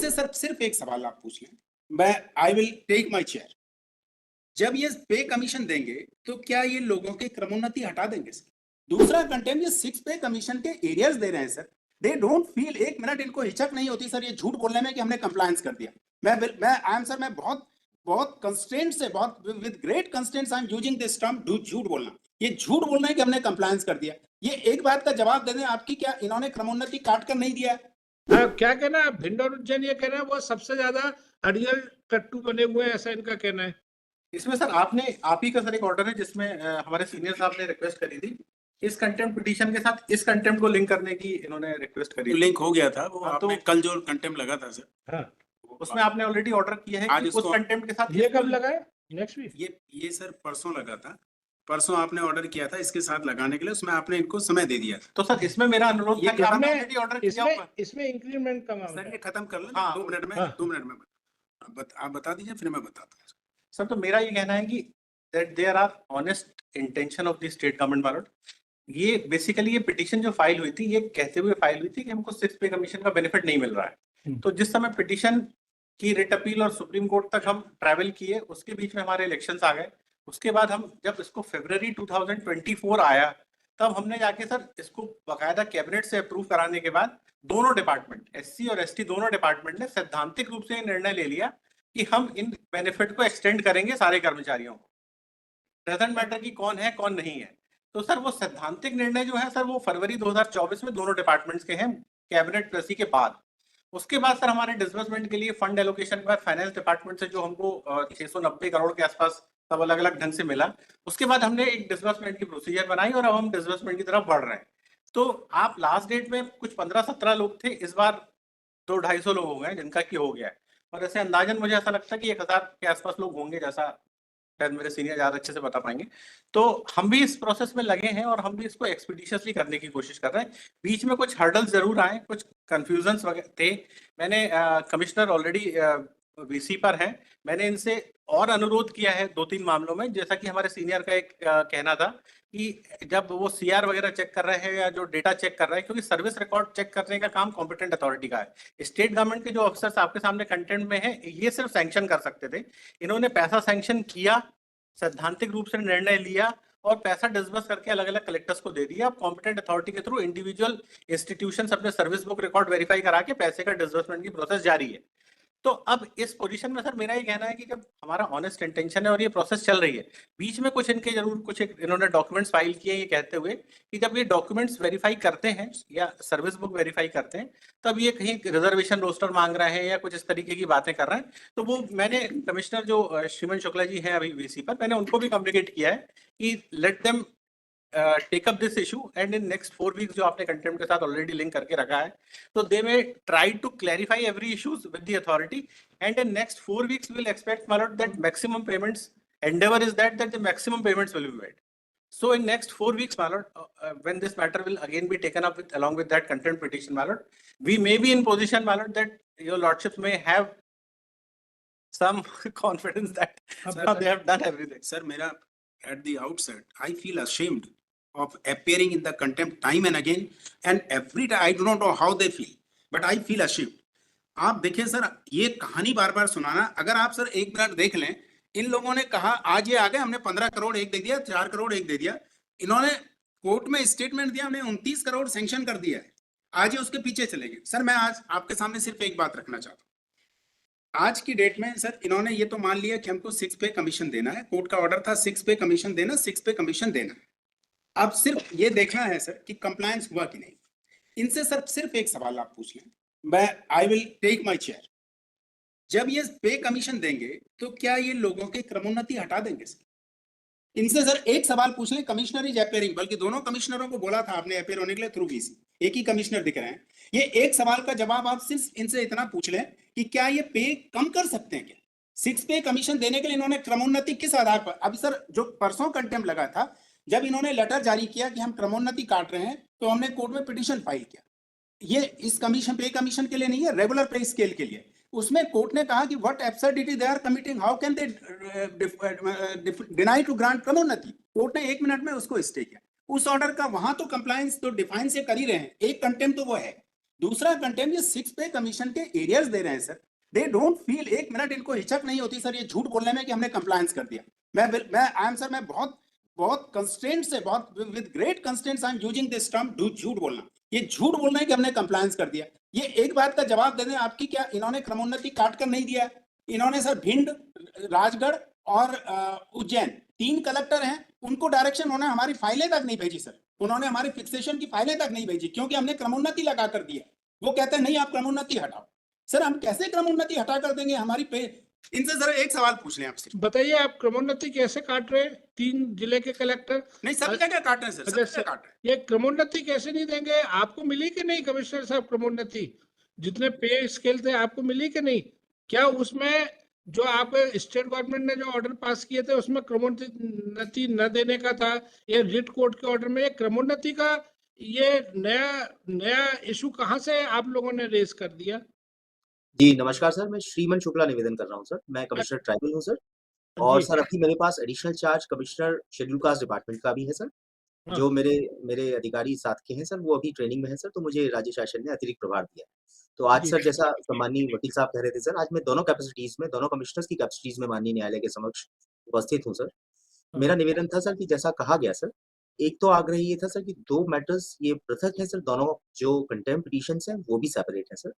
इनसे सिर्फ एक सवाल आप पूछ लें, मैं I will take my chair. जब ये पे कमीशन देंगे तो क्या ये लोगों की क्रमोन्नति हटा देंगे सर? दूसरा कंटेंट, ये 6 पे कमीशन के एरियाज दे रहे हैं सर, दे डोंट फील, एक मिनट इनको हिचक नहीं होती सर ये झूठ बोलने में कि हमने कंप्लायंस कर दिया। मैं आई एम सर, मैं बहुत बहुत कंस्ट्रेंट से, बहुत with great constraints I am using this term झूठ बोलना। ये झूठ बोलना है कि हमने कंप्लायंस कर दिया। ये एक बात का जवाब दे दें आपकी, क्या इन्होंने क्रमोन्नति काट कर नहीं दिया है? हाँ, क्या कहना है? भिंडर उज्जैन ये कह रहे हैं वो सबसे ज्यादा अड़ियल कट्टू बने हुए हैं, ऐसा इनका कहना है। इसमें सर आप ही का सर एक ऑर्डर है जिसमें हमारे सीनियर साहब ने रिक्वेस्ट करी थी इस कंटेम्प्ट पिटीशन के साथ इस कंटेम्प्ट को लिंक करने की, इन्होंने रिक्वेस्ट करी। लिंक हो गया था वो, हाँ, आपने कल जो कंटेम्प्ट लगा था सर, हाँ, उसमें आपने ऑलरेडी ऑर्डर किया है आज कि उस इसको- कंटेम्प्ट के साथ ये कब लगा है? Next week? ये सर परसों लगा था, परसों आपने ऑर्डर किया था इसके साथ लगाने के लिए, उसमें आपने इनको समय दे दिया था। तो सर इसमें मेरा अनुरोध था कि आपने ऑलरेडी ऑर्डर किया इसमें हुआ। इसमें इंक्रीमेंट का मामला सर है। ये खत्म कर लो हाँ, 2 मिनट में, हाँ। 2 मिनट में आप बता दीजिए, फिर मैं बताता हूँ। सर तो मेरा ये कहना है कि that there are honest intention of the state government मालूम। ये बेसिकली ये पिटीशन जो फाइल हुई थी ये कहते हुए फाइल हुई थी कि हमको 6 पे कमीशन का बेनिफिट नहीं मिल रहा है। तो जिस समय पिटीशन की रिट अपील और सुप्रीम कोर्ट तक हम ट्रैवल किए, उसके बीच में हमारे इलेक्शंस आ गए। उसके बाद हम जब इसको फरवरी 2024 आया, तब हमने जाके सर इसको बाकायदा कैबिनेट से अप्रूव कराने के बाद दोनों डिपार्टमेंट, एससी और एसटी दोनों डिपार्टमेंट ने सैद्धांतिक रूप से निर्णय ले लिया कि हम इन बेनिफिट को एक्सटेंड करेंगे सारे कर्मचारियों को। डजंट मैटर कि कौन है कौन नहीं है। तो सर वो सैद्धांतिक निर्णय जो है सर वो फरवरी 2024 में दोनों डिपार्टमेंट्स के हैं, कैबिनेट प्रेसी के बाद। उसके बाद सर हमारे डिसबर्समेंट के लिए फंड एलोकेशन के बाद फाइनेंस डिपार्टमेंट से जो हमको 690 करोड़ के आसपास सब अलग अलग ढंग से मिला, उसके बाद हमने एक डिसबर्समेंट की प्रोसीजर बनाई और अब हम डिसबर्समेंट की तरफ बढ़ रहे हैं। तो आप लास्ट डेट में कुछ 15-17 लोग थे, इस बार 200-250 लोग हो गए जिनका की हो गया है। और ऐसे अंदाजन मुझे ऐसा लगता है कि 1000 के आसपास लोग होंगे, जैसा शायद मेरे सीनियर ज्यादा अच्छे से बता पाएंगे। तो हम भी इस प्रोसेस में लगे हैं और हम भी इसको एक्सपीडिशियसली करने की कोशिश कर रहे हैं। बीच में कुछ हर्डल्स जरूर आए, कुछ कंफ्यूजन्स थे। मैंने कमिश्नर ऑलरेडी वीसी पर हैं, मैंने इनसे और अनुरोध किया है 2-3 मामलों में, जैसा कि हमारे सीनियर का एक कहना था कि जब वो सीआर वगैरह चेक कर रहे हैं या जो डेटा चेक कर रहे हैं, क्योंकि सर्विस रिकॉर्ड चेक करने का काम कॉम्पिटेंट अथॉरिटी का है। स्टेट गवर्नमेंट के जो अफसर्स आपके सामने कंटेंट में है, ये सिर्फ सैंक्शन कर सकते थे। इन्होंने पैसा सैंक्शन किया, सैद्धांतिक रूप से निर्णय लिया और पैसा डिसबर्स करके अलग अलग कलेक्टर्स को दे दिया। अब कॉम्पिटेंट अथॉरिटी के थ्रू इंडिविजुअल इंस्टीट्यूशंस अपने सर्विस बुक रिकॉर्ड वेरीफाई करा के पैसे का डिसबर्समेंट की प्रोसेस जारी है। तो अब इस पोजीशन में सर मेरा ये कहना है कि जब हमारा ऑनेस्ट इंटेंशन है और ये प्रोसेस चल रही है, बीच में कुछ इनके जरूर कुछ इन्होंने डॉक्यूमेंट्स फाइल किए ये कहते हुए कि जब ये डॉक्यूमेंट्स वेरीफाई करते हैं या सर्विस बुक वेरीफाई करते हैं, तब ये कहीं रिजर्वेशन रोस्टर मांग रहे हैं या कुछ इस तरीके की बातें कर रहे हैं। तो वो मैंने कमिश्नर जो श्रीमन शुक्ला जी हैं अभी वीसी पर, मैंने उनको भी कम्युनिकेट किया है कि let them take up this issue and in next 4 weeks जो आपने कंटेम्प्ट के साथ ऑलरेडी लिंक करके रखा है, तो they may try to clarify every issues with the authority and in next 4 weeks we will expect my lord that maximum payments endeavor is that the maximum payments will be made. So in next 4 weeks, my lord, when this matter will again be taken up with along with that contempt petition, my lord, we may be in position, my lord, that your lordships may have some confidence that they have done everything. Sir, मेरा at the outset I feel ashamed of appearing in the contempt time and again, and every time I do not know how they feel, but I feel ashamed. आप देखिए sir, ये कहानी बार बार सुनाना, अगर आप sir एक minute देख लें, इन लोगों ने कहा आज ये आ गए, हमने 15 करोड़ एक दे दिया, 4 करोड़ एक दे दिया। इन्होंने कोर्ट में स्टेटमेंट दिया, हमने 29 करोड़ सैंक्शन कर दिया है। आज ये उसके पीछे चले गए। सर मैं आज आपके सामने सिर्फ एक बात रखना चाहता हूँ। आज की डेट में सर इन्होंने ये तो मान लिया कि हमको 6 पे कमीशन देना है, कोर्ट का ऑर्डर था 6 पे कमीशन देना, 6 पे कमीशन देना। अब सिर्फ ये देखना है सर कि कंप्लायंस हुआ कि नहीं। इनसे सर सिर्फ एक सवाल आप पूछ लें, मैं I will take my chair. जब ये पे कमीशन देंगे तो क्या ये लोगों की क्रमोन्नति हटा देंगे सर? इनसे सर एक सवाल पूछ लें, कमिश्नर इज अपेयरिंग, बल्कि दोनों कमिश्नरों को बोला था आपने अपेयर होने के लिए थ्रू वीसी, एक ही कमिश्नर दिख रहे हैं। ये एक सवाल का जवाब आप सिर्फ इनसे इतना पूछ लें कि क्या ये पे कम कर सकते हैं क्या? 6 पे कमीशन देने के लिए इन्होंने क्रमोन्नति किस आधार पर? अब सर जो परसों कंटेम्प्ट लगा था, जब इन्होंने लेटर जारी किया कि हम क्रमोन्नति काट रहे हैं, तो हमने कोर्ट में पिटीशन फाइल किया। ये इस कमीशन पे कमीशन के लिए नहीं है, रेगुलर पे स्केल के लिए। उसमें कोर्ट ने कहा कि what absurdity they are committing, how can they deny to grant क्रमोन्नति। कोर्ट ने 1 मिनट में उसको स्टे किया। उस ऑर्डर का वहां तो कंप्लायंस तो डिफाइन से कर ही रहे हैं, एक कंटेम्प्ट तो वो है। दूसरा कंटेम्प्ट, ये 6 पे कमीशन के एरियर्स दे रहे हैं सर। दे डोंट फील, एक मिनट इनको हिचक नहीं होती सर ये झूठ बोलने में कि हमने कंप्लायंस कर दिया। मैं बहुत कंस्ट्रेंट से, बहुत with great constraints I am using this term झूठ बोलना। ये झूठ बोलना है कि हमने कंप्लायंस कर दिया। ये एक बात का जवाब दे दें आपकी, क्या इन्होंने क्रमोन्नति काट कर नहीं दिया है? इन्होंने सर भिंड, राजगढ़ और उज्जैन 3 कलेक्टर हैं, उनको डायरेक्शन उन्होंने हमारी फाइलें तक नहीं भेजी सर। उन्होंने हमारी फिक्सेशन की फाइलें तक नहीं भेजी क्योंकि हमने क्रमोन्नति लगा कर दिया। वो कहते हैं नहीं आप क्रमोन्नति हटाओ। सर हम कैसे क्रमोन्नति हटा कर देंगे हमारी पे? इनसे जरा एक सवाल पूछ लें आपसे। बताइए आप क्रमोन्नति कैसे काट रहे हैं? 3 जिले के कलेक्टर नहीं, सब जगह काट रहे हैं सर, सब अच्छा, जगह काट रहे हैं। ये क्रमोन्नति कैसे नहीं देंगे? आपको मिली कि नहीं कमिश्नर साहब क्रमोन्नति? जितने पे स्केल थे आपको मिली कि नहीं? क्या उसमें जो आप स्टेट गवर्नमेंट ने जो ऑर्डर पास किए थे उसमें क्रमोन्नति न देने का था? ये रिट कोर्ट के ऑर्डर में क्रमोन्नति का ये नया इशू कहाँ से आप लोगों ने रेज कर दिया? जी, नमस्कार सर, मैं श्रीमन शुक्ला निवेदन कर रहा हूँ सर। मैं कमिश्नर ट्राइबल हूँ सर। और जी। सर अभी मेरे पास additional charge commissioner schedule caste department का भी है सर। हाँ। जो मेरे अधिकारी साथ के हैं सर, वो अभी ट्रेनिंग में है सर, तो मुझे राज्य शासन ने अतिरिक्त प्रभार दिया है। तो आज जी। सर जैसा सम्माननीय वकील साहब कह रहे थे सर, आज मैं दोनों कैपेसिटीज़ में, दोनों कमिश्नर्स की कैपेसिटीज़ में माननीय न्यायालय के समक्ष उपस्थित हूँ सर। मेरा निवेदन था सर कि जैसा कहा गया सर, एक तो आग्रह ये था सर कि 2 मैटर्स ये पृथक है सर, दोनों जो कंटेम्प्ट पिटीशंस हैं वो भी सेपरेट है सर।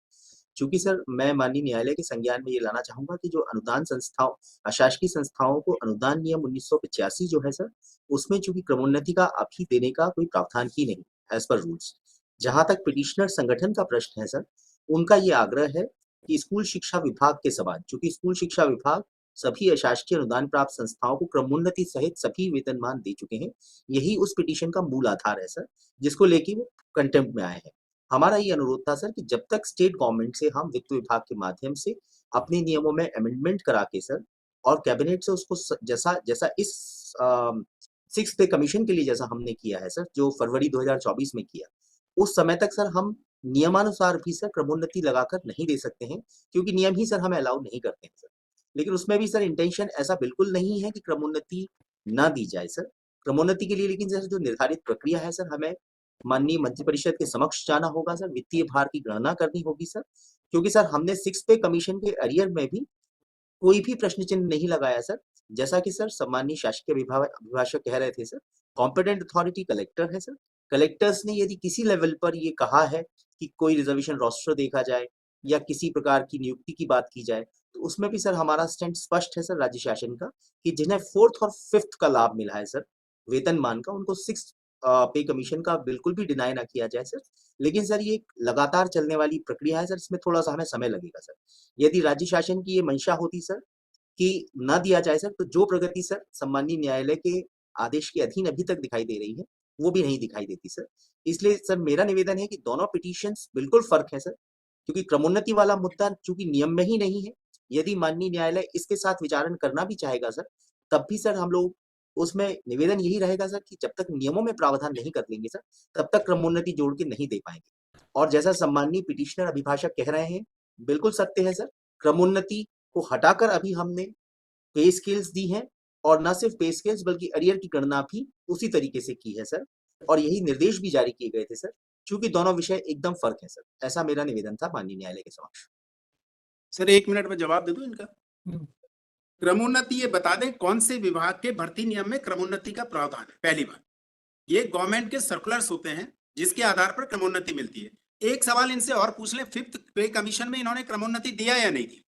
चूँकि सर मैं माननीय न्यायालय के संज्ञान में ये लाना चाहूँगा कि जो अनुदान संस्थाओं, अशासकीय संस्थाओं को अनुदान नियम 1985 जो है सर, उसमें चूँकि क्रमोन्नति का अभी देने का कोई प्रावधान ही नहीं एज़ पर रूल्स। जहाँ तक पिटीशनर संगठन का प्रश्न है सर, उनका ये आग्रह है कि स्कूल शिक्षा विभाग के सवाल, चूँकि स्कूल शिक्षा विभाग सभी अशासकीय अनुदान प्राप्त संस्थाओं को क्रमोन्नति सहित सभी वेतनमान दे चुके हैं। यही उस पिटीशन का मूल आधार है सर, जिसको लेके वो कंटेम्प्ट में आए हैं। हमारा ये अनुरोध था सर कि जब तक स्टेट गवर्नमेंट से हम वित्त विभाग के माध्यम से अपने नियमों में अमेंडमेंट करा के सर, और कैबिनेट से उसको जैसा इस 6 पे कमीशन के लिए जैसा हमने किया है सर, जो फरवरी 2024 में किया, उस समय तक सर हम नियमानुसार भी सर क्रमोन्नति लगाकर नहीं दे सकते हैं, क्योंकि नियम ही सर हमें अलाउ नहीं करते हैं सर। लेकिन उसमें भी सर इंटेंशन ऐसा बिल्कुल नहीं है कि क्रमोन्नति ना दी जाए सर। क्रमोन्नति के लिए लेकिन सर जो निर्धारित प्रक्रिया है सर, हमें माननीय मंत्रिपरिषद के समक्ष जाना होगा सर, वित्तीय भार की गणना करनी होगी सर, क्योंकि सर हमने 6 पे कमीशन के अरियर में भी कोई भी प्रश्न चिन्ह नहीं लगाया सर। जैसा कि सर सम्माननीय शासकीय अभिभाषक कह रहे थे सर, कॉम्पिटेंट अथॉरिटी कलेक्टर है सर। कलेक्टर्स ने यदि किसी लेवल पर ये कहा है कि कोई रिजर्वेशन रोस्टर देखा जाए या किसी प्रकार की नियुक्ति की बात की जाए, तो उसमें भी सर हमारा स्टैंड स्पष्ट है सर राज्य शासन का, कि जिन्हें 4th और 5th का लाभ मिला है सर वेतनमान का, उनको 6 पे कमीशन का बिल्कुल भी डिनाई ना किया जाए सर। लेकिन सर ये एक लगातार चलने वाली प्रक्रिया है सर, इसमें थोड़ा-सा हमें समय लगेगा सर। यदि राज्य शासन की ये मंशा होती सर कि ना दिया जाए सर, तो जो प्रगति सर सम्माननीय न्यायालय के आदेश के अधीन अभी तक दिखाई दे रही है, वो भी नहीं दिखाई देती सर। इसलिए सर मेरा निवेदन है कि दोनों पिटीशंस बिल्कुल फ़र्क है सर, क्योंकि क्रमोन्नति वाला मुद्दा चूँकि नियम में ही नहीं है, यदि माननीय न्यायालय इसके साथ विचारण करना भी चाहेगा सर, तब भी सर हम लोग उसमें निवेदन यही रहेगा सर कि जब तक नियमों में प्रावधान नहीं कर लेंगे सर, तब तक क्रमोन्नति जोड़ के नहीं दे पाएँगे। और जैसा सम्माननीय पिटीशनर अभिभाषक कह रहे हैं, बिल्कुल सत्य है सर, क्रमोन्नति को हटाकर अभी हमने पे स्केल्स दी हैं, और न सिर्फ पे स्केल्स बल्कि अरियर की गणना भी उसी तरीके से की है सर, और यही निर्देश भी जारी किए गए थे सर, चूँकि दोनों विषय एकदम फ़र्क है सर। ऐसा मेरा निवेदन था माननीय न्यायालय के समक्ष। सर 1 मिनट में जवाब दे दूं इनका। हम्म। क्रमोन्नति ये बता दें कौन से विभाग के भर्ती नियम में क्रमोन्नति का प्रावधान है। पहली बात, ये गवर्नमेंट के सर्कुलर्स होते हैं जिसके आधार पर क्रमोन्नति मिलती है। एक सवाल इनसे और पूछ लें, 5th पे कमीशन में इन्होंने क्रमोन्नति दिया या नहीं दिया?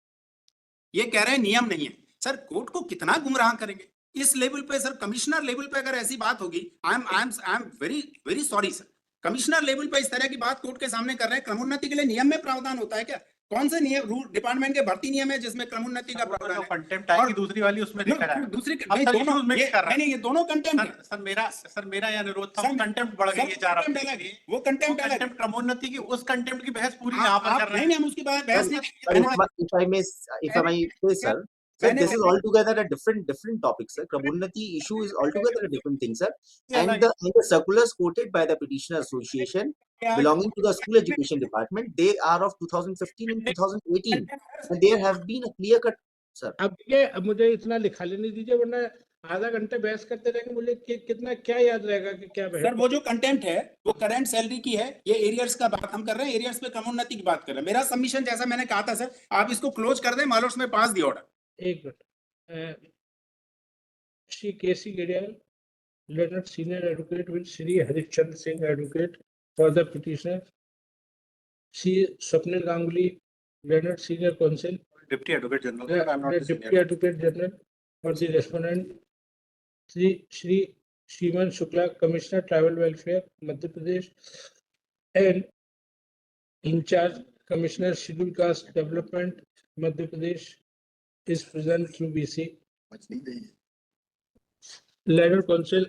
ये कह रहे हैं नियम नहीं है। सर कोर्ट को कितना गुमराह करेंगे इस लेवल पे सर? कमिश्नर लेवल पे अगर ऐसी बात होगी, I am very very sorry sir, commissioner level पे इस तरह की बात कोर्ट के सामने कर रहे हैं। क्रमोन्नति के लिए नियम में प्रावधान होता है क्या? कौन से नियम, रूल डिपार्टमेंट के भर्ती नियम है जिसमें क्रमोन्नति का प्रावधान है? कंटेम्प्ट आएगी दूसरी वाली उसमें लिखा है। दूसरी अब नहीं, सर दोनों issues mix कर रहा है। नहीं, ये दोनों कंटेम्प्ट है। सर मेरा ये अनुरोध था, सर, वो कंटेम्प्ट बढ़ गई है 4 कंटेम्प्ट अलग है, वो कंटेम्प्ट अलग है। कंटेम्प्ट क्रमोन्नति की, उस कंटेम्प्ट की बहस पूरी यहाँ पर कर रहे नहीं, हैं। हम उसकी बहस नहीं But if I may say, sir, this is altogether a different topic, sir. क्रमोन्नति issue is altogether a different thing, sir. And the circulars quoted by the petitioner association belonging to the school education department, they are of 2015 and 2018, and there have been a clear cut, sir. अब ये अब मुझे इतना लिखा लेने दीजिए, वरना आधा घंटे बहस करते रहेंगे, मुझे कितना क्या याद रहेगा कि क्या बहस। सर वो जो कंटेंट है वो करंट सैलरी की है, ये एरियर्स का बात हम कर रहे हैं, एरियर्स पे क्रमोन्नति की बात कर रहे हैं। मेरा सबमिशन जैसा मैंने कहा था सर, आप इसको क्लोज कर दें, मालोर्स में पास दी ऑर्डर। एक minute, Shri KC गडियाल, learned senior advocate with Shri Harishchandra Singh advocate for the petitioner. Shri Swapnil Ganguly, learned senior counsel, Deputy Advocate General, sir, I'm not the Deputy senior. Advocate General for the respondent. Shri Shriman Shukla, Commissioner Tribal Welfare, Madhya Pradesh, and in charge Commissioner Scheduled Caste Development, Madhya Pradesh, is present through BC. Learned counsel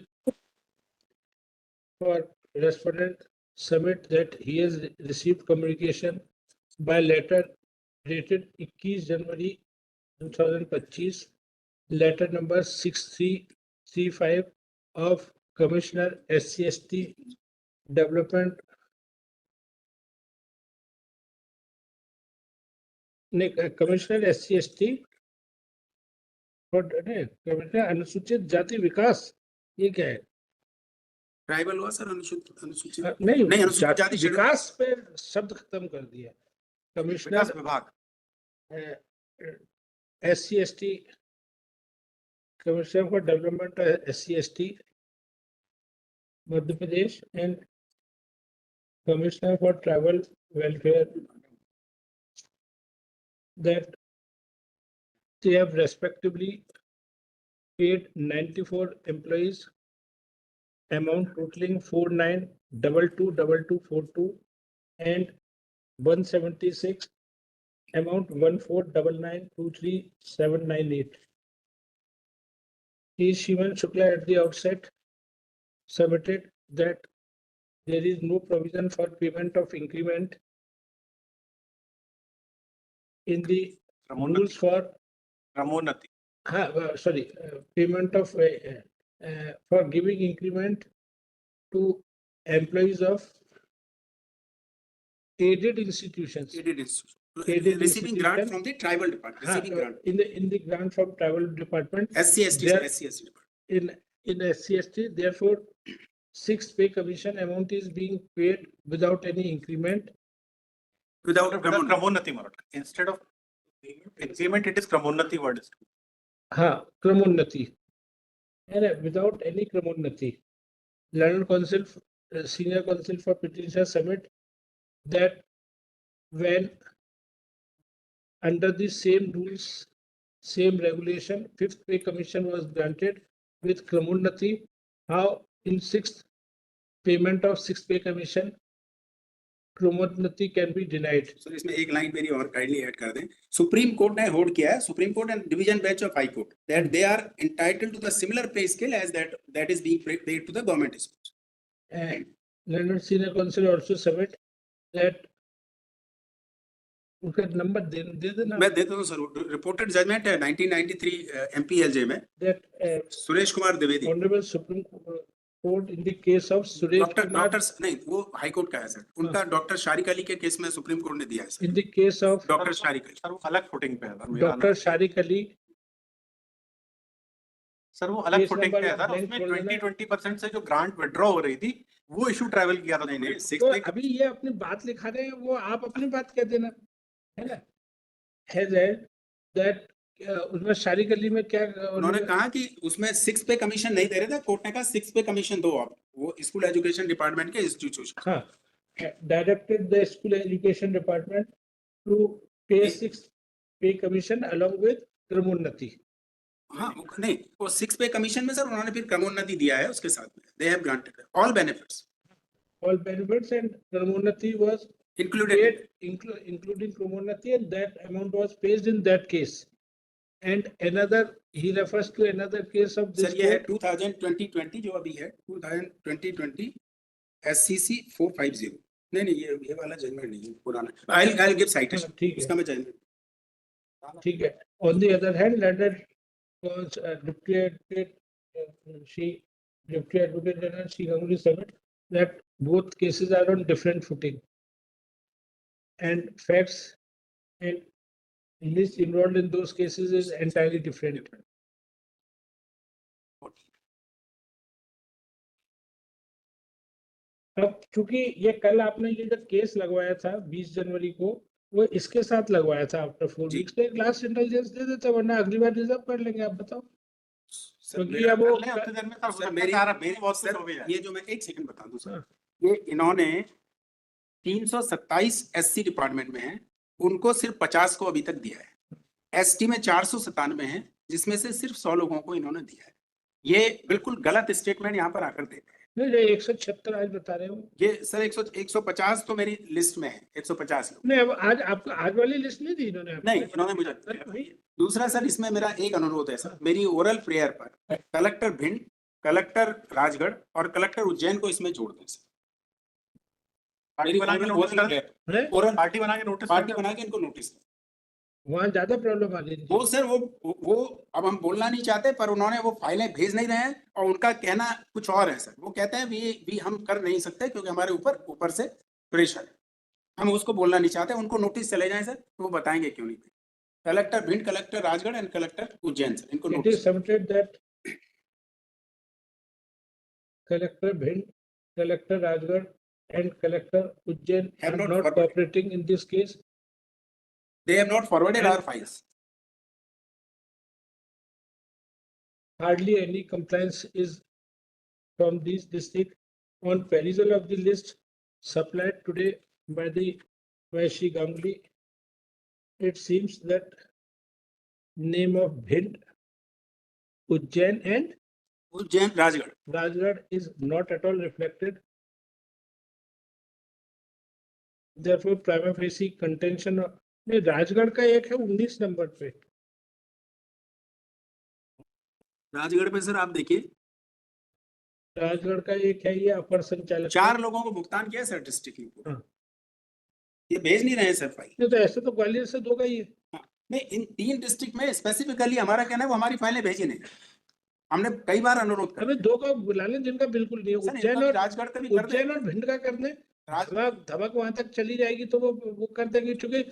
for respondent submit that he has received communication by letter dated 21 January 2025, letter number 6335 of Commissioner SC/ST Development, Commissioner SC/ST Commissioner अनुसूचित जाति विकास, ये क्या है? Tribal हुआ sir, अनुसूचित अनुसूचित नहीं, नहीं, अनुसूचित जाति जाति schedule- विकास पे शब्द खत्म कर दिया। विकास कमिश्नर विभाग, SC/ST Commissioner for Development SC/ST Madhya Pradesh and Commissioner for Tribal Welfare, that they have respectively paid 94 employees amount totaling 49222242 and 176 amount 149923,798. Shriman Shukla at the outset submitted that there is no provision for payment of increment in the rules for Ramonati. payment of for giving increment to employees of aided institutions. aided institution. Aided Receiving grant institution. from the tribal department, receiving grant. In the grant from tribal department, SC/ST, There- SC/ST department. in SC/ST, therefore 6th pay commission amount is being paid without any increment. Without Ramon. Ramonati, Marat. Instead of increment, it is Ramonati word. Kramonnati, and without any Kramonnati. Learned counsel, senior counsel for petitioner submit that when under the same rules, same regulation, 5th pay commission was granted with Kramonnati, how in 6th payment of 6th pay commission, Kramonnati can be denied. Sir इसमें एक line मेरी और kindly add कर दें। Supreme court ने hold किया है, supreme court and division bench of high court, that they are entitled to the similar pay scale as that is being paid to the government schools. And learned senior counsel also submit that उनका नंबर दे देना, मैं देता हूं sir, reported judgement है 1993 MPLJ में, that Suresh Kumar Dwivedi, Honorable Supreme Court in the case of Suresh Kumar, doctor नहीं वो हाई कोर्ट का है सर, उनका डॉक्टर शारिक अली के केस में सुप्रीम कोर्ट ने दिया है sir, in the case of doctor Shariq Ali. Sir वो अलग फुटिंग पे है सर, मेरा Dr. Sharik Ali, सर वो अलग Case फुटिंग पे है number सर, blank उसमें खोल देना। 20% से जो ग्रांट विड्रॉ हो रही थी वो इशू ट्रैवल किया था। नहीं नहीं तो सिक्स पे अभी ये अपनी बात लिखा रहे हैं, वो आप अपनी बात कह देना, है ना? Has said that उसमें शारिक अली में क्या उन्होंने कहा कि उसमें 6 पे कमीशन नहीं दे रहे थे, कोर्ट ने कहा 6 पे कमीशन दो आप, वो स्कूल एजुकेशन डिपार्टमेंट के इंस्टीट्यूशन। हाँ, directed the school education department to pay 6th pay commission along with Kramonnati. हाँ नहीं वो 6 पे कमीशन में सर उन्होंने फिर क्रमोन्नति दिया है उसके साथ में, they have granted all benefits All benefits and Kramonnati was included. paid, including Kramonnati, and that amount was paid in that case. And another, he refers to another case of this sir ये है court, 2020 जो अभी है 2020 SCC 450। नहीं नहीं ये वाला judgement नहीं है, पुराना। I'll give citation, ठीक है। इसका मैं जजमेंट। ठीक है। On the other hand, letter was Deputy Advocate General Shri Ganguly submit that both cases are on different footing, and facts and list involved in those cases is entirely different. अब चूंकि ये कल आपने ये जब case लगवाया था 20 जनवरी को, वो इसके साथ लगवाया था आफ्टर 4 जी। वीक्स, तो एक लास्ट इंटेलिजेंस दे देते, वरना अगली बार रिजर्व कर लेंगे। आप बताओ, सर क्योंकि मेरा अब वो अगले हफ्ते दिन में सर हो सर सकता है मेरी सारा मेरी बहुत कुछ सर हो भी जाए। ये जो मैं एक सेकंड बता दूं सर, हाँ। ये इन्होंने 327 एससी डिपार्टमेंट में है, उनको सिर्फ 50 को अभी तक दिया है। एसटी में 497 है, जिसमें से सिर्फ 100 लोगों को इन्होंने दिया है। ये बिल्कुल गलत स्टेटमेंट यहाँ पर आकर देते हैं। नहीं, ये 176 आज बता रहे हो। ये सर 150 तो मेरी लिस्ट में है, 150 लोग। नहीं, अब आज आपको आज वाली लिस्ट नहीं दी इन्होंने आपको? नहीं, इन्होंने मुझे अरे भाई, दूसरा सर, इसमें मेरा एक अनुरोध है सर, हाँ। मेरी ओरल प्रेयर पर कलेक्टर भिंड, कलेक्टर राजगढ़ और कलेक्टर उज्जैन को इसमें जोड़ दें सर। पार्टी बना के नोटिस कर दें। है? ओरल पार्टी बना के नोटिस पार्टी बना के इनको नोटिस दें। वहाँ ज्यादा प्रॉब्लम आ रही है। वो सर वो अब हम बोलना नहीं चाहते, पर उन्होंने वो फाइलें भेज नहीं रहे हैं और उनका कहना कुछ और है सर। वो कहते हैं भी हम कर नहीं सकते क्योंकि हमारे ऊपर से प्रेशर है। हम उसको बोलना नहीं चाहते, उनको नोटिस चले जाएं सर, तो वो बताएंगे क्यों नहीं। Collector Bhind, collector Rajgarh and collector Ujjain sir, इनको It notice. is submitted that Collector Bhind, Collector Rajgarh and Collector Ujjain Have are not not forwarded. cooperating in this case. They have not forwarded our files. Hardly any compliance is from this district. On perusal of the list supplied today by Shri Ganguly, it seems that name of Bhind, Ujjain and Ujjain Rajgarh. Rajgarh is not at all reflected. Therefore, prima facie contention नहीं, राजगढ़ का एक है 19 number पे। राजगढ़ में sir आप देखिए, राजगढ़ का एक है, ये अपर संचालक। 4 लोगों को भुगतान किया सर डिस्ट्रिक्ट को। हाँ। ये भेज नहीं रहे हैं सर फाइल। नहीं तो ऐसे तो ग्वालियर से दो का ही है। नहीं, इन 3 डिस्ट्रिक्ट में स्पेसिफिकली हमारा कहना है वो हमारी फाइलें भेजी नहीं। हमने कई बार अनुरोध कर हमें दो का बुला लें जिनका बिल्कुल नहीं है। सर, उज्जैन इनका भी और राजगढ़ का भी कर दें। उज्जैन और भिंड का कर दें। धमक वहां तक चली जाएगी तो वो कर देंगे, क्योंकि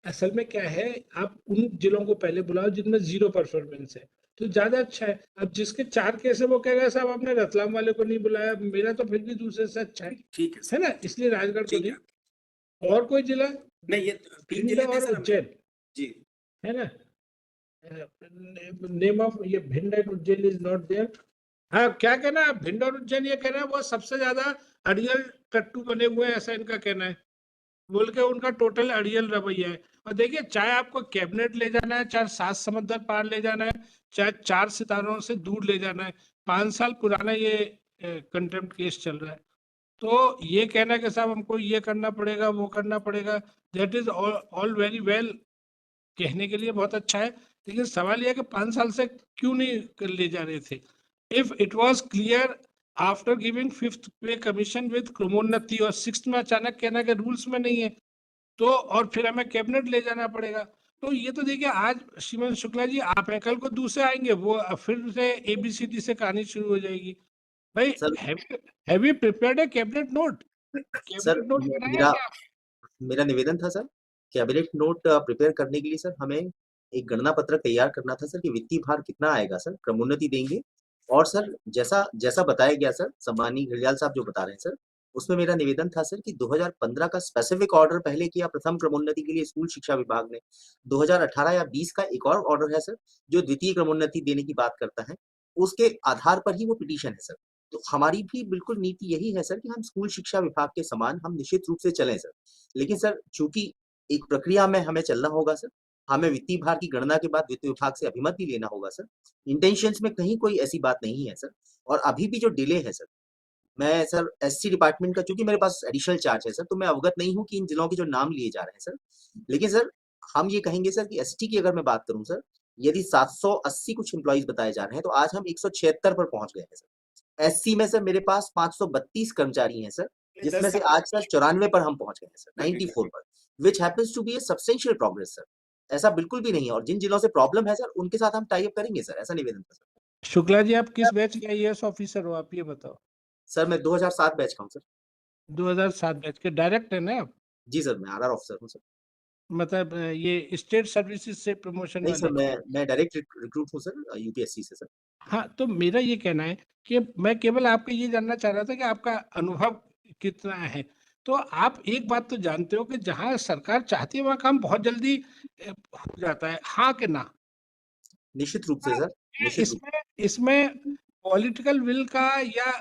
असल में क्या है, आप उन जिलों को पहले बुलाओ जिनमें 0 परफॉर्मेंस है, तो ज्यादा अच्छा है। अब जिसके 4 केस है वो कहेगा साहब आपने रतलाम वाले को नहीं बुलाया, मेरा तो फिर भी दूसरे से अच्छा है। ठीक है है सर, ना, इसलिए राजगढ़ को ठीक नहीं। है। और कोई जिला? नहीं, ये 3 भिंड जिले थे और सर हमने। उज्जैन, जी, है ना। नेम ऑफ ये Bhind and Ujjain is not there. हाँ, क्या कहना है भिंड और उज्जैन? ये कहना है वो सबसे ज्यादा अड़ियल टट्टू बने हुए हैं, ऐसा इनका कहना है, बोल के उनका टोटल अड़ियल रवैया है। और देखिए, चाहे आपको कैबिनेट ले जाना है, चाहे 7 समंदर पार ले जाना है, चाहे 4 सितारों से दूर ले जाना है, 5 साल पुराना ये कंटेम्प्ट केस चल रहा है। तो ये कहना कि साहब हमको ये करना पड़ेगा, वो करना पड़ेगा, that is all very well, कहने के लिए बहुत अच्छा है, लेकिन सवाल यह है कि 5 साल से क्यों नहीं ले जा रहे थे। If it was clear after giving 5th पे कमीशन विद क्रमोन्नति और 6th में अचानक कहना कि रूल्स में नहीं है, तो और फिर हमें कैबिनेट ले जाना पड़ेगा। तो ये तो देखिए, आज श्रीमंत शुक्ला जी आप हैं, कल को दूसरे आएंगे, वो फिर से ABCD से कहानी शुरू हो जाएगी। भाई, sir have you prepared A cabinet note? Sir cabinet note बनाया मेरा क्या? मेरा निवेदन था सर, कैबिनेट नोट प्रिपेयर करने के लिए सर हमें एक गणना पत्रक तैयार करना था सर कि वित्तीय भार कितना आएगा सर, क्रमोन्नति देंगे। और सर जैसा जैसा बताया गया सर, सम्मानीय घड़ियाल साहब जो बता रहे हैं सर, उसमें मेरा निवेदन था सर कि 2015 का स्पेसिफिक ऑर्डर पहले किया प्रथम क्रमोन्नति के लिए स्कूल शिक्षा विभाग ने। 2018 या 20 का एक और ऑर्डर है सर जो द्वितीय क्रमोन्नति देने की बात करता है, उसके आधार पर ही वो पिटीशन है सर। तो हमारी भी बिल्कुल नीति यही है सर कि हम स्कूल शिक्षा विभाग के समान हम निश्चित रूप से चलें सर। लेकिन सर चूंकि एक प्रक्रिया में हमें चलना होगा सर, हमें वित्तीय भार की गणना के बाद वित्त विभाग से अभिमत भी लेना होगा सर। इंटेंशंस में कहीं कोई ऐसी बात नहीं है सर। और अभी भी जो डिले है सर, मैं सर एससी डिपार्टमेंट का, चूंकि मेरे पास एडिशनल चार्ज है सर, तो मैं अवगत नहीं हूँ कि इन जिलों के जो नाम लिए जा रहे हैं सर। लेकिन सर हम ये कहेंगे सर कि एसटी की अगर मैं बात करूं सर, यदि 780 कुछ एम्प्लॉइज बताए जा रहे हैं तो आज हम 176 पर पहुंच गए हैं सर। एससी में सर मेरे पास 532 कर्मचारी हैं सर, जिसमें से आज सर 94 पर हम पहुंच गए हैं सर, 94 पर, which happens to be a substantial progress sir. ऐसा बिल्कुल भी नहीं है। और जिन जिलों से प्रॉब्लम है सर, उनके साथ हम टाई अप करेंगे सर, ऐसा निवेदन था सर। शुक्ला जी, आप किस बैच के IAS ऑफिसर हो, आप ये बताओ? सर मैं 2007 बैच का हूँ सर। 2007 बैच के डायरेक्ट है ना आप? जी सर, मैं आरआर ऑफिसर हूँ सर। मतलब ये स्टेट सर्विसेज से प्रमोशन नहीं सर, वाले? मैं डायरेक्ट रिक्रूट हूँ सर, यूपीएससी से सर। हाँ, तो मेरा ये कहना है कि मैं केवल आपका ये जानना चाह रहा था कि आपका अनुभव कितना है। तो आप एक बात तो जानते हो कि जहां सरकार चाहती है वहां काम बहुत जल्दी हो जाता है, हाँ कि ना? निश्चित रूप से सर, निश्चित रूप इसमें इसमें पॉलिटिकल विल का या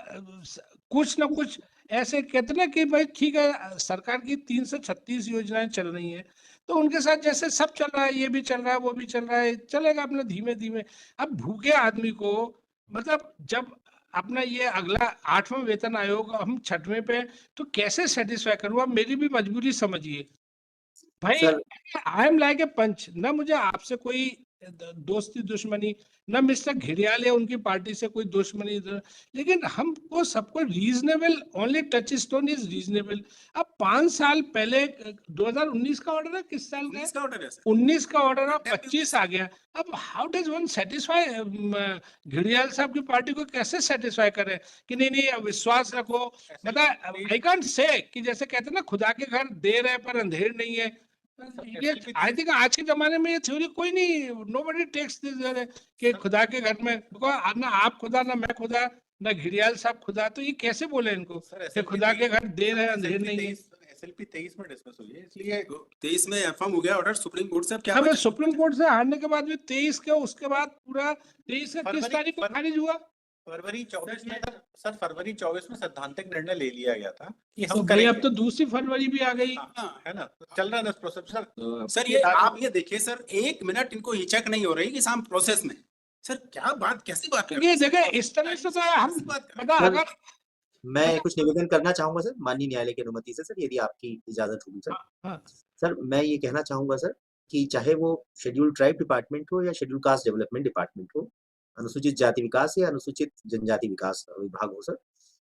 कुछ ना कुछ ऐसे कहते ना कि भाई ठीक है, सरकार की 336 योजनाएं चल रही हैं, तो उनके साथ जैसे सब चल रहा है, ये भी चल रहा है, वो भी चल रहा है, चलेगा अपना धीमे धीमे। अब भूखे आदमी को, मतलब जब अपना ये अगला 8वां वेतन आयोग, हम 6वें पे, तो कैसे सेटिस्फाई करूँ? आप मेरी भी मजबूरी समझिए भाई। Sir. I am like a punch, ना मुझे आपसे कोई दोस्ती दुश्मनी, ना मिस्टर घिरियाल या उनकी पार्टी से कोई दुश्मनी, लेकिन हमको सबको reasonable, only touch stone is reasonable. अब 5 साल पहले 2019 का ऑर्डर है, किस साल का है? 19 का ऑर्डर है सर। 19 का ऑर्डर है, Contempt 25 आ गया। अब हाउ डज वन सेटिस्फाई? घिरियाल साहब की पार्टी को कैसे सेटिस्फाई करे कि नहीं नहीं, अब विश्वास रखो? मतलब आई कांट से कि जैसे कहते हैं ना, खुदा के घर देर है पर अंधेर नहीं है। ये आई थिंक आज के जमाने में ये थ्योरी कोई नहीं, नोबडी टेक्स दिस कि खुदा के घर में, बिकॉज़ ना आप खुदा, ना मैं खुदा, ना घिरियाल साहब खुदा, तो ये कैसे बोले इनको सर कि खुदा के घर देर है अंधेर SLP नहीं है? 23 में डिस्कस हुई है, इसलिए 23 में अफर्म हो गया ऑर्डर सुप्रीम कोर्ट से। अब क्या अब बचा? सुप्रीम कोर्ट से हारने के बाद भी 23 के, उसके बाद पूरा 23 का किस फरवरी- तारीख को खारिज हुआ? फरवरी 24 में सर फरवरी 24 में सैद्धांतिक निर्णय ले लिया गया था कि तो हम भाई अब करेंगे। तो दूसरी फरवरी भी आ गई। हाँ। है ना, चल रहा है ना प्रोसेस सर। सर ये आप ये देखिए सर, 1 मिनट इनको हिचक नहीं हो रही कि हम प्रोसेस में। सर क्या बात, कैसी बात कर रहे ये हैं? जगह इस तरह से तो हम, कैसी बात कर रहे हैं? मतलब सर, अगर मैं कुछ निवेदन करना चाहूंगा सर, माननीय न्यायालय की अनुमति से सर, यदि आपकी इजाजत होगी सर। हाँ, सर, मैं ये कहना चाहूंगा सर कि चाहे वो शेड्यूल्ड ट्राइब डिपार्टमेंट हो या शेड्यूल्ड कास्ट डेवलपमेंट डिपार्टमेंट हो, अनुसूचित जाति विकास या अनुसूचित जनजाति विकास विभाग हो सर,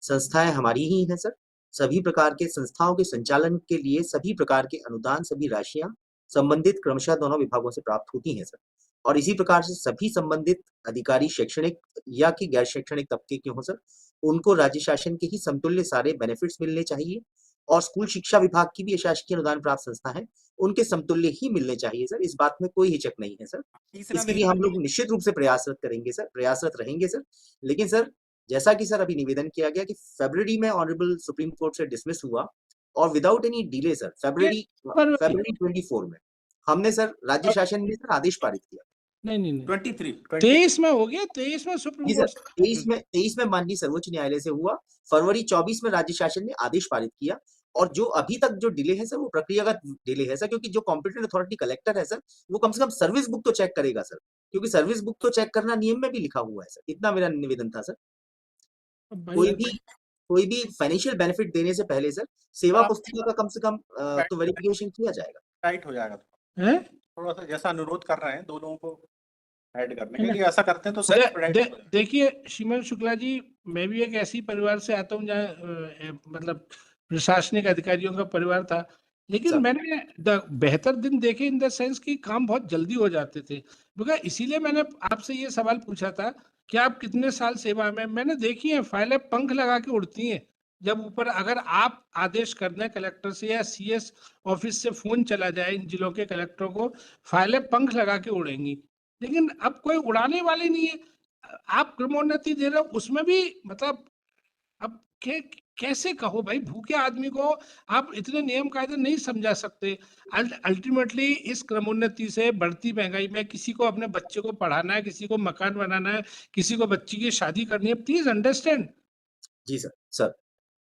संस्थाएं हमारी ही हैं सर। सभी प्रकार के संस्थाओं के संचालन के लिए सभी प्रकार के अनुदान, सभी राशियां संबंधित क्रमशः दोनों विभागों से प्राप्त होती हैं सर। और इसी प्रकार से सभी संबंधित अधिकारी शैक्षणिक या कि गैर शैक्षणिक तबके के हों सर, उनको राज्य शासन के ही समतुल्य सारे बेनिफिट्स मिलने चाहिए। और स्कूल शिक्षा विभाग की भी शासकीय अनुदान प्राप्त संस्था है, उनके समतुल्य ही मिलने चाहिए सर। इस बात में कोई हिचक नहीं है सर। तीसरा इसके लिए हम लोग निश्चित रूप से प्रयासरत करेंगे सर, प्रयासरत रहेंगे सर। लेकिन सर, जैसा कि सर अभी निवेदन किया गया कि फरवरी में ऑनरेबल सुप्रीम कोर्ट से डिसमिस हुआ, और विदाउट एनी डिले सर फरवरी फरवरी 24 में हमने सर राज्य शासन ने सर आदेश पारित किया। नहीं नहीं नहीं, 23 23 में हो गया, 23 में सुप्रीम जी सर, कोर्ट 23 में माननीय सर्वोच्च न्यायालय से हुआ। फरवरी 24 में राज्य शासन ने आदेश पारित किया। और जो अभी तक जो डिले है सर, वो प्रक्रियागत डिले है सर, क्योंकि जो कॉम्पिटेंट अथॉरिटी कलेक्टर है सर, वो कम से कम सर्विस बुक तो चेक करेगा सर, क्योंकि सर्विस बुक तो चेक करना नियम में भी लिखा हुआ है सर। इतना मेरा निवेदन था सर। कोई भी फाइनेंशियल बेनिफिट देने से पहले सर, सेवा पुस्तिका का कम से कम तो वेरिफिकेशन किया जाएगा। टाइट हो जाएगा है। थोड़ा सा, जैसा अनुरोध कर रहे हैं दो लोगों को ऐड करने के लिए। ऐसा करते हैं तो देखिए श्रीमान शुक्ला जी, मैं भी एक ऐसी परिवार से आता हूँ जहाँ मतलब प्रशासनिक अधिकारियों का परिवार था, लेकिन सर। मैंने बेहतर दिन देखे इन द सेंस कि काम बहुत जल्दी हो जाते थे। बिकॉज इसीलिए मैंने आपसे ये सवाल पूछा था कि आप कितने साल सेवा में। मैंने देखी है फाइलें पंख लगा के उड़ती हैं जब ऊपर, अगर आप आदेश कर दें कलेक्टर से या CS ऑफिस से फोन चला जाए इन जिलों के कलेक्टरों को, फाइलें पंख लगा के उड़ेंगी। लेकिन अब कोई उड़ाने वाले नहीं है। आप क्रमोन्नति दे रहे हो उसमें भी, मतलब अब कैसे कहो भाई, भूखे आदमी को आप इतने नियम कायदे नहीं समझा सकते। अल्टीमेटली इस क्रमोन्नति से बढ़ती महंगाई में किसी को अपने बच्चे को पढ़ाना है, किसी को मकान बनाना है, किसी को बच्ची की शादी करनी है, प्लीज अंडरस्टैंड। जी सर। सर,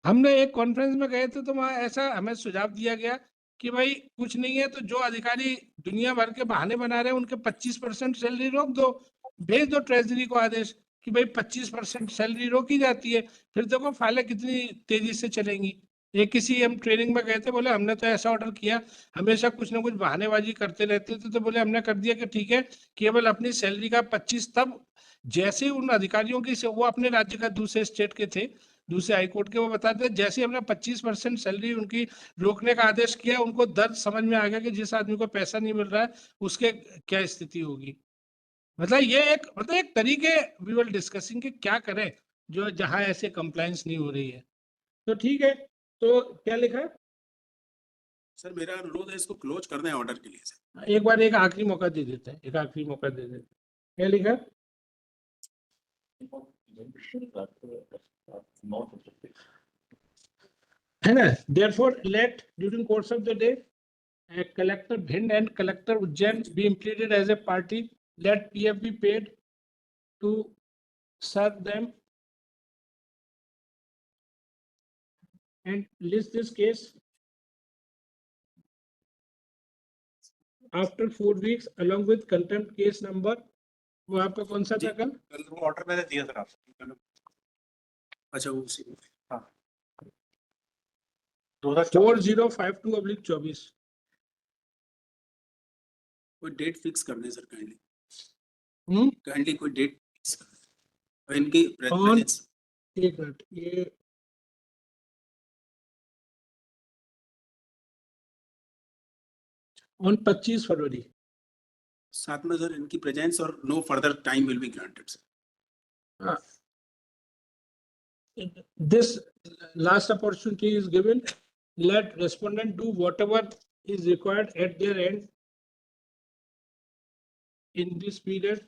हमने एक कॉन्फ्रेंस में गए थे तो वहाँ ऐसा हमें सुझाव दिया गया कि भाई कुछ नहीं है तो जो अधिकारी दुनिया भर के बहाने बना रहे हैं उनके 25% सैलरी रोक दो, भेज दो ट्रेजरी को आदेश कि भाई 25% सैलरी रोकी जाती है, फिर देखो फाइलें कितनी तेजी से चलेंगी। एक किसी हम ट्रेनिंग में गए थे, बोले हमने तो ऐसा ऑर्डर किया, हमेशा कुछ ना कुछ बहानेबाजी करते रहते थे, तो बोले हमने कर दिया कि ठीक है, केवल अपनी सैलरी का 25, तब जैसे ही उन अधिकारियों की वो अपने राज्य का दूसरे स्टेट के थे, दूसरे हाईकोर्ट के, वो बताते हैं जैसे हमने 25% सैलरी उनकी रोकने का आदेश किया, उनको दर्द समझ में आ गया कि जिस आदमी को पैसा नहीं मिल रहा है उसके क्या स्थिति होगी। मतलब ये एक तरीके वी वर डिस्कसिंग कि क्या करें जो जहां ऐसे कंप्लायंस नहीं हो रही है। तो ठीक है, तो क्या लिखा है? सर मेरा अनुरोध है इसको क्लोज कर दें ऑर्डर के लिए सर। एक बार एक आखिरी मौका दे देते हैं, एक आखिरी मौका दे देते हैं। क्या लिखा है? है ना? Therefore, let during course of the day, collector Bhind and collector Ujjain be implemented as a party. Let PF be paid to serve them and list this case after 4 weeks along with contempt case number. वो आपका कौन सा था कल? कल वो order मैंने दिया सर आपको। अच्छा वो उसी में। 4052/24। कोई डेट फिक्स कर दें सर काइंडली, हम्म, काइंडली कोई डेट फिक्स कर दें। और इनकी कौन? presence- एक मिनट, ये ऑन 25 फरवरी। साथ में सर इनकी प्रेजेंस और no further time will be granted sir. This last opportunity is given. Let respondent do whatever is required at their end in this period.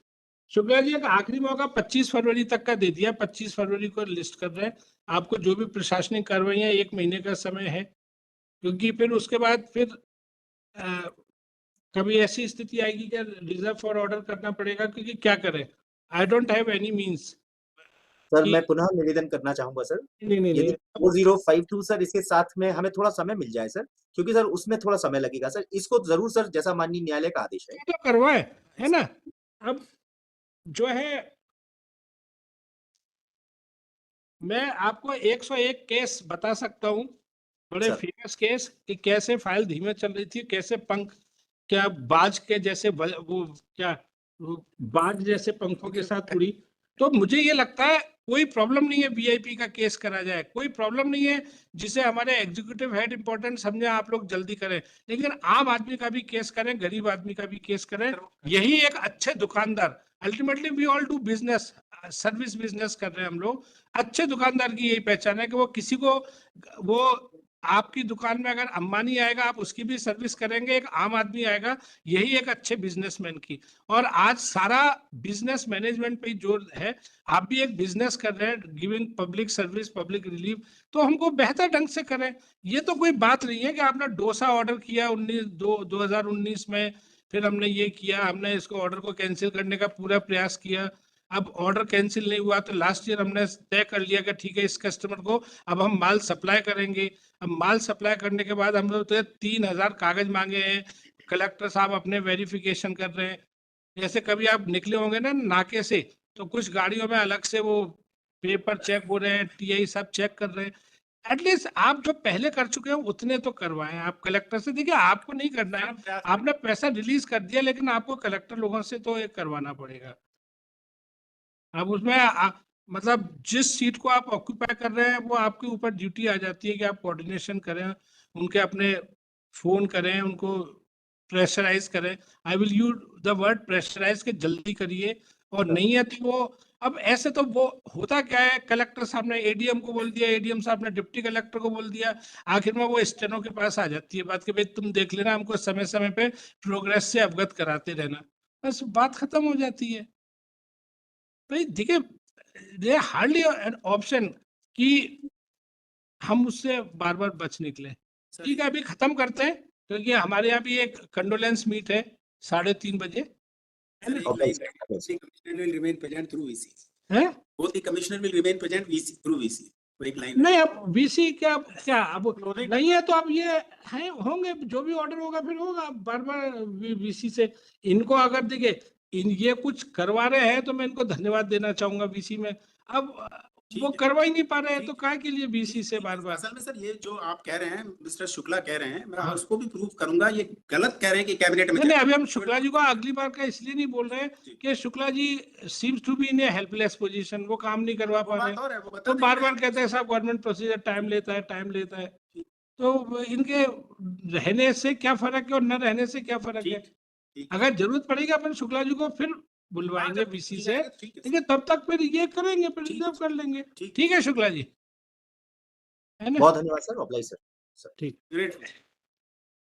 Shukla ji, एक आखिरी मौका 25 फरवरी तक का दे दिया। 25 फरवरी को लिस्ट कर रहे हैं। आपको जो भी प्रशासनिक कार्रवाइयां 1 महीने का समय है, क्योंकि फिर उसके बाद फिर कभी ऐसी स्थिति आएगी कि रिजर्व फॉर ऑर्डर करना पड़ेगा, क्योंकि क्या करें, I don't have any means. Sir मैं पुनः निवेदन करना चाहूंगा सर, नहीं यदि 4052 सर इसके साथ में हमें थोड़ा समय मिल जाए सर, क्योंकि सर उसमें थोड़ा समय लगेगा सर, इसको जरूर सर, जैसा माननीय न्यायालय का आदेश है। तो करवाए, है ना? अब जो है, मैं आपको 101 केस बता सकता हूँ, बड़े सर। फेमस केस, कि कैसे फाइल धीमे चल रही थी, कैसे पंख क्या बाज के जैसे वो क्या वो बाज जैसे पंखों के साथ उड़ी। तो मुझे ये लगता है कोई प्रॉब्लम नहीं है वीआईपी का केस करा जाए, कोई प्रॉब्लम नहीं है जिसे हमारे एग्जीक्यूटिव हेड इंपॉर्टेंट समझे आप लोग जल्दी करें, लेकिन आम आदमी का भी केस करें, गरीब आदमी का भी केस करें। यही एक अच्छे दुकानदार, ultimately we all do business, service business कर रहे हैं हम लोग। अच्छे दुकानदार की यही पहचान है कि वो किसी को, वो आपकी दुकान में अगर अंबानी आएगा आप उसकी भी सर्विस करेंगे, एक आम आदमी आएगा, यही एक अच्छे बिजनेसमैन की। और आज सारा बिजनेस मैनेजमेंट पे जोर है। आप भी एक बिजनेस कर रहे हैं, giving public service, public relief, तो हमको बेहतर ढंग से करें। ये तो कोई बात नहीं है कि आपने डोसा ऑर्डर किया 2019 में, फिर हमने ये किया, हमने इसको ऑर्डर को कैंसिल करने का पूरा प्रयास किया, अब ऑर्डर कैंसिल नहीं हुआ तो लास्ट ईयर हमने तय कर लिया कि ठीक है, इस कस्टमर को अब हम माल सप्लाई करेंगे। अब माल सप्लाई करने के बाद हम लोग तो 3000 कागज मांगे हैं, कलेक्टर साहब अपने वेरिफिकेशन कर रहे हैं। जैसे कभी आप निकले होंगे ना नाके से, तो कुछ गाड़ियों में अलग से वो पेपर चेक हो रहे हैं, टीआई सब चेक कर रहे हैं। एटलीस्ट आप जो पहले कर चुके हैं उतने तो करवाएं आप कलेक्टर से। देखिए, आपको नहीं करना है, आपने पैसा रिलीज कर दिया, लेकिन आपको कलेक्टर लोगों से तो एक करवाना पड़ेगा। अब उसमें मतलब जिस सीट को आप ऑक्यूपाई कर रहे हैं वो आपके ऊपर ड्यूटी आ जाती है कि आप कोऑर्डिनेशन करें, उनके अपने फोन करें, उनको प्रेशराइज करें। I will use the word pressurise के जल्दी करिए, और नहीं है तो वो, अब ऐसे तो वो होता क्या है, कलेक्टर साहब ने एडीएम को बोल दिया, एडीएम साहब ने डिप्टी कलेक्टर को बोल दिया, आखिर में वो स्टेनो के पास आ जाती है बात कि भाई तुम देख लेना, हमको समय समय पे प्रोग्रेस से अवगत कराते रहना, बस बात खत्म हो जाती है। भाई देखिए, दे हार्डली एन ऑप्शन कि हम उससे बार बार बच निकले। ठीक है, अभी खत्म करते हैं, क्योंकि हमारे यहाँ भी एक कंडोलेंस मीट है 3:30 बजे, है ना? Commissioner will remain present through VC. है? Both the commissioner will remain present VC through VC. वो एक लाइन नहीं, अब वीसी क्या अब नहीं है तो अब ये है, होंगे जो भी ऑर्डर होगा फिर होगा, बार बार वीसी से इनको अगर देखिए ये कुछ करवा रहे हैं तो मैं इनको धन्यवाद देना चाहूंगा वीसी में। अब वो करवा ही नहीं पा रहे हैं तो काय के लिए वीसी से बार बार। असल में सर ये जो आप कह रहे हैं, मिस्टर शुक्ला कह रहे हैं, मैं हाँ। उसको भी प्रूव करूंगा, ये गलत कह रहे हैं कि कैबिनेट में नहीं, अभी हम शुक्ला जी को अगली बार का इसलिए नहीं बोल रहे हैं कि Shukla ji seems to be in a helpless position, वो काम नहीं करवा पा रहे हैं, तो बार बार कहते हैं साहब गवर्नमेंट प्रोसीजर टाइम लेता है। तो इनके रहने से क्या फर्क है और न रहने से क्या फर्क है? अगर जरूरत पड़ेगी अपन शुक्ला जी को फिर बुलवाएंगे बीसी से, ठीक है, तब तक फिर ये करेंगे, फिर रिजर्व कर लेंगे। ठीक है शुक्ला जी, है ना? बहुत धन्यवाद सर, ऑब्लाइज सर। ठीक। ग्रेट।